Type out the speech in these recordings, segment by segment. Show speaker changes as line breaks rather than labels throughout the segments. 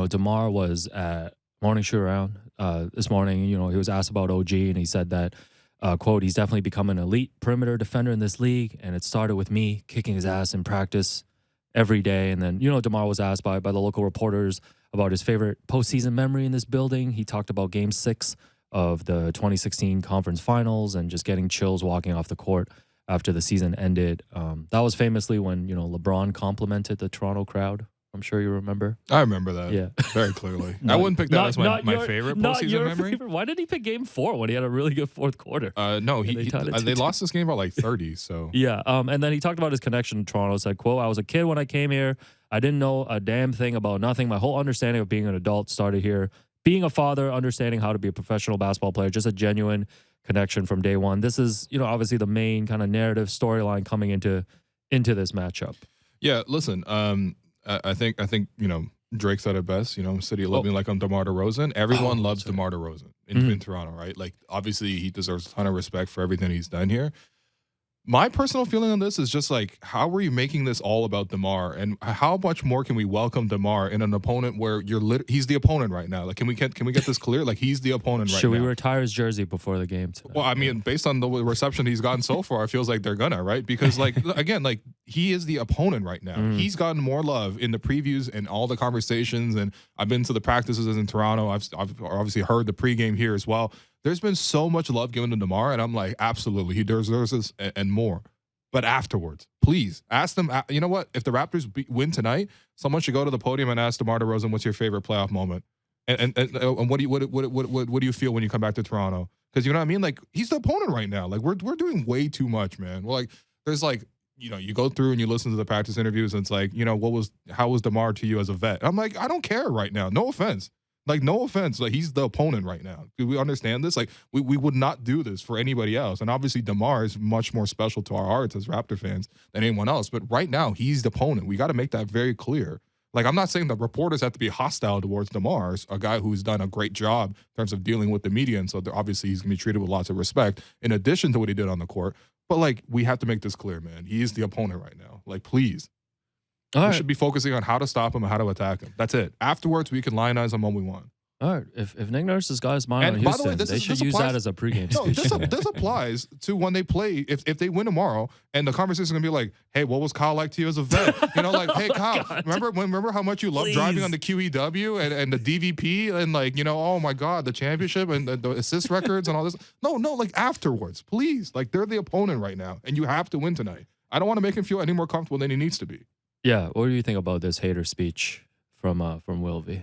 DeMar was at morning shoot around this morning. He was asked about OG, and he said that, quote, he's definitely become an elite perimeter defender in this league, and it started with me kicking his ass in practice every day. And then, DeMar was asked by the local reporters about his favorite postseason memory in this building. He talked about Game 6 of the 2016 conference finals and just getting chills walking off the court after the season ended. That was famously when, LeBron complimented the Toronto crowd. I'm sure you remember.
I remember that.
Yeah.
Very clearly. I wouldn't pick that as my favorite postseason memory.
Why did he pick Game 4 when he had a really good fourth quarter?
No, they lost this game by like 30. So
yeah. And then he talked about his connection to Toronto. Said, quote, I was a kid when I came here. I didn't know a damn thing about nothing. My whole understanding of being an adult started here. Being a father, understanding how to be a professional basketball player, just a genuine connection from day one. This is, obviously the main kind of narrative storyline coming into this matchup.
Yeah, listen, I think Drake said it best. City love me like I'm DeMar DeRozan. Everyone loves DeMar DeRozan in Toronto, right? Like, obviously, he deserves a ton of respect for everything he's done here. My personal feeling on this is just like, how are you making this all about DeMar, and how much more can we welcome DeMar in an opponent where he's the opponent right now? Like, can we get this clear? Like, he's the opponent right now.
Should we retire his jersey before the game tonight?
Well, I mean, based on the reception he's gotten so far, it feels like they're gonna, right? Because again, he is the opponent right now. He's gotten more love in the previews and all the conversations, and I've been to the practices in Toronto. I've obviously heard the pregame here as well. There's been so much love given to DeMar, and I'm like, absolutely, he deserves this and more. But afterwards, please ask them. You know what? If the Raptors win tonight, someone should go to the podium and ask DeMar DeRozan, "What's your favorite playoff moment?" And what do you feel when you come back to Toronto? Because you know what I mean. Like, he's the opponent right now. Like, we're doing way too much, man. Well, there's you go through and you listen to the practice interviews, and it's like, how was DeMar to you as a vet? I'm like, I don't care right now. No offense. No offense. He's the opponent right now. Do we understand this? We would not do this for anybody else. And obviously, DeMar is much more special to our hearts as Raptor fans than anyone else. But right now, he's the opponent. We got to make that very clear. I'm not saying that reporters have to be hostile towards DeMar, a guy who's done a great job in terms of dealing with the media. And so obviously, he's going to be treated with lots of respect in addition to what he did on the court. But we have to make this clear, man. He is the opponent right now. Please. We should be focusing on how to stop him and how to attack him. That's it. Afterwards, we can lionize him when we want.
All right. If Nick Nurse has got his mind on Houston, they should use that as a pregame speech.
No, this applies to when they play. If they win tomorrow, and the conversation is going to be like, hey, what was Kyle like to you as a vet? Hey, Kyle, remember how much you love driving on the QEW and the DVP and oh my God, the championship and the assist records and all this. No, afterwards, please. They're the opponent right now, and you have to win tonight. I don't want to make him feel any more comfortable than he needs to be.
Yeah. What do you think about this hater speech from Will V?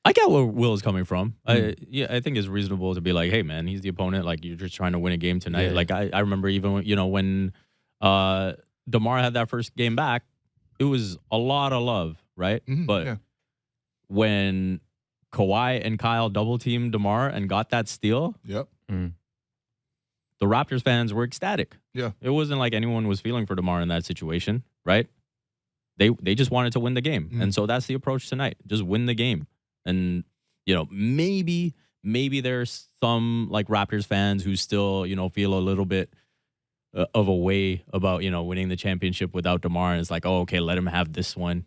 I get where Will is coming from. I think it's reasonable to be like, hey, man, he's the opponent. You're just trying to win a game tonight. Yeah. I remember even when DeMar had that first game back, it was a lot of love, right? But when Kawhi and Kyle double-teamed DeMar and got that steal,
the
Raptors fans were ecstatic.
Yeah.
It wasn't like anyone was feeling for DeMar in that situation, right? They just wanted to win the game. And so that's the approach tonight. Just win the game. And, maybe there's some Raptors fans who still, feel a little bit of a way about, winning the championship without DeMar. And it's like, oh, okay, let him have this one,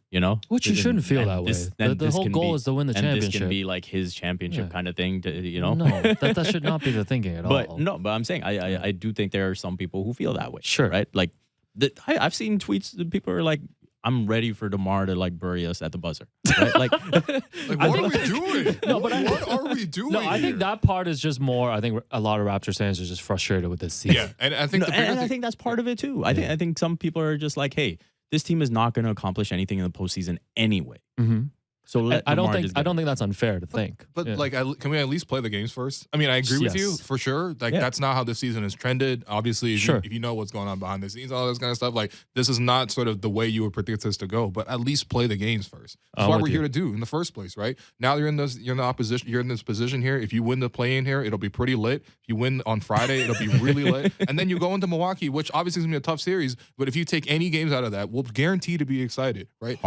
Which you shouldn't feel that way. The whole goal is to win the championship.
And this can be his championship kind of thing,
No, that should not be the thinking at all.
But I'm saying, I do think there are some people who feel that way.
Sure.
Right? I've seen tweets that people are like, I'm ready for DeMar to bury us at the buzzer. Right?
What are we doing? What are we doing?
No, I think that part is just more. I think a lot of Raptors fans are just frustrated with this season.
Yeah, and I think
I think that's part of it too. I think some people are just like, hey, this team is not going to accomplish anything in the postseason anyway. So
I don't think that's unfair to think.
But can we at least play the games first? I mean, I agree with you for sure. That's not how this season has trended. Obviously, if you know what's going on behind the scenes, all this kind of stuff, this is not sort of the way you would predict this to go. But at least play the games first. That's what we're here to do in the first place, right? Now you're in this position here. If you win the play-in here, it'll be pretty lit. If you win on Friday, it'll be really lit. And then you go into Milwaukee, which obviously is gonna be a tough series. But if you take any games out of that, we'll guarantee to be excited, right?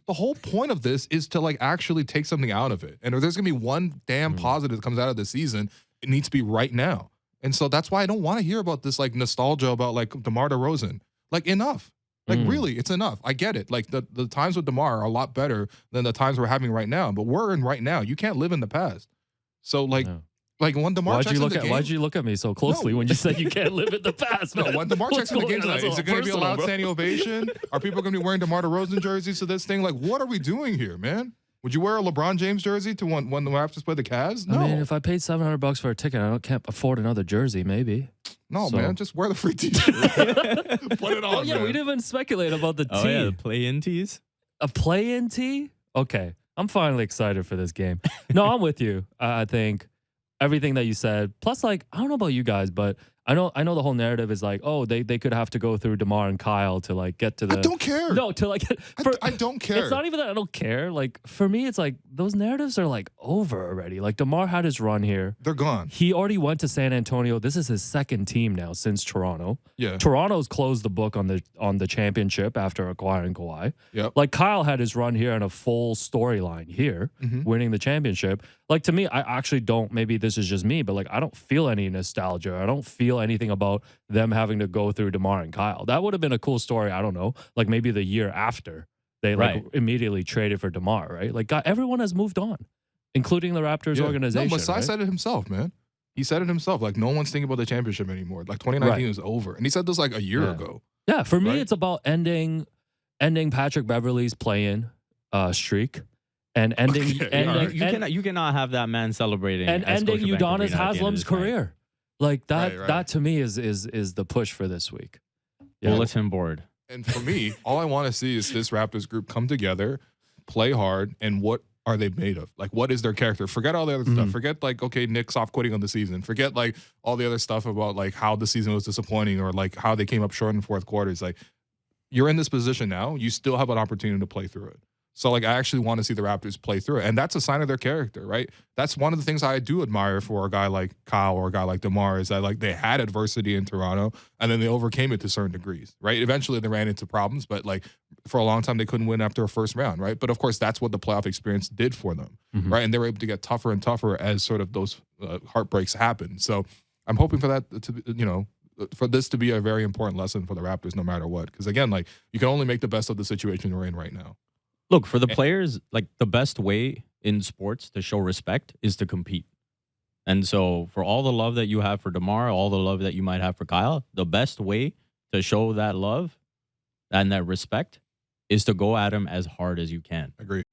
The whole point of this is to actually take something out of it. And if there's going to be one damn positive that comes out of the season, it needs to be right now. And so that's why I don't want to hear about this nostalgia about DeMar DeRozan. Enough. Like, really, it's enough. I get it. Like, the times with DeMar are a lot better than the times we're having right now. But we're in right now. You can't live in the past. So, like, when DeMar checks in the game.
Why'd you look at me so closely when you said you can't live in the past?
No,
Man?
when DeMar checks in the game tonight, is it going to be a loud
bro.
standing ovation? Are people going to be wearing DeMar DeRozan jerseys to this thing? Like, what are we doing here, man? Would you wear a LeBron James jersey to when the Raptors play the Cavs? No.
I mean, if I paid $700 for a ticket, can't afford another jersey, maybe.
No,
So-
man, just wear the free t-shirt. Put it on,
Oh, yeah,
man.
we didn't even speculate about the
Oh
tee.
yeah, the play-in tees.
A play-in tee? Okay. I'm finally excited for this game. No, I'm with you. I think everything that you said. Plus, like, I don't know about you guys, but I know the whole narrative is like, oh, they could have to go through DeMar and Kyle to like get to the.
I don't care.
No, to like.
I don't care.
It's not even that I don't care. Like for me, it's like those narratives are like over already. Like DeMar had his run here.
They're gone.
He already went to San Antonio. This is his second team now since Toronto.
Yeah.
Toronto's closed the book on the championship after acquiring Kawhi.
Yep.
Like Kyle had his run here and a full storyline here, winning the championship. Like to me, I actually don't. Maybe this is just me, but like I don't feel any nostalgia. I don't feel anything about them having to go through DeMar and Kyle. That would have been a cool story. I don't know, like maybe the year after they like
Right.
immediately traded for DeMar, right? Like everyone has moved on, including the Raptors organization.
No, Masai
right?
said it himself, man. He said it himself. Like, no one's thinking about the championship anymore. Like, 2019 is over. And he said this like a year ago.
Yeah, for me,
Right?
it's about ending Patrick Beverley's play-in streak and ending
Okay, all right.
You cannot have that man celebrating
and
at
ending
Scotiabank
Udonis
Arena at the end of
Haslam's
this night.
career. Like that.
Right.
That to me is the push for this week. Yeah.
Bulletin board.
And for me, all I want to see is this Raptors group come together, play hard, and what are they made of? Like, what is their character? Forget all the other stuff. Forget, like, okay, Nick's off quitting on the season. Forget, like, all the other stuff about, like, how the season was disappointing or, like, how they came up short in the fourth quarter. It's like, you're in this position now. You still have an opportunity to play through it. So, like, I actually want to see the Raptors play through it. And that's a sign of their character, right? That's one of the things I do admire for a guy like Kyle or a guy like DeMar is that, like, they had adversity in Toronto and then they overcame it to certain degrees, right? Eventually they ran into problems, but, like, for a long time they couldn't win after a first round, right? But, of course, that's what the playoff experience did for them, right? And they were able to get tougher and tougher as sort of those heartbreaks happened. So I'm hoping for that to, you know, for this to be a very important lesson for the Raptors no matter what. Because, again, like, you can only make the best of the situation we're in right now.
Look, for the players, like the best way in sports to show respect is to compete. And so for all the love that you have for DeMar, all the love that you might have for Kyle, the best way to show that love and that respect is to go at him as hard as you can.
Agreed.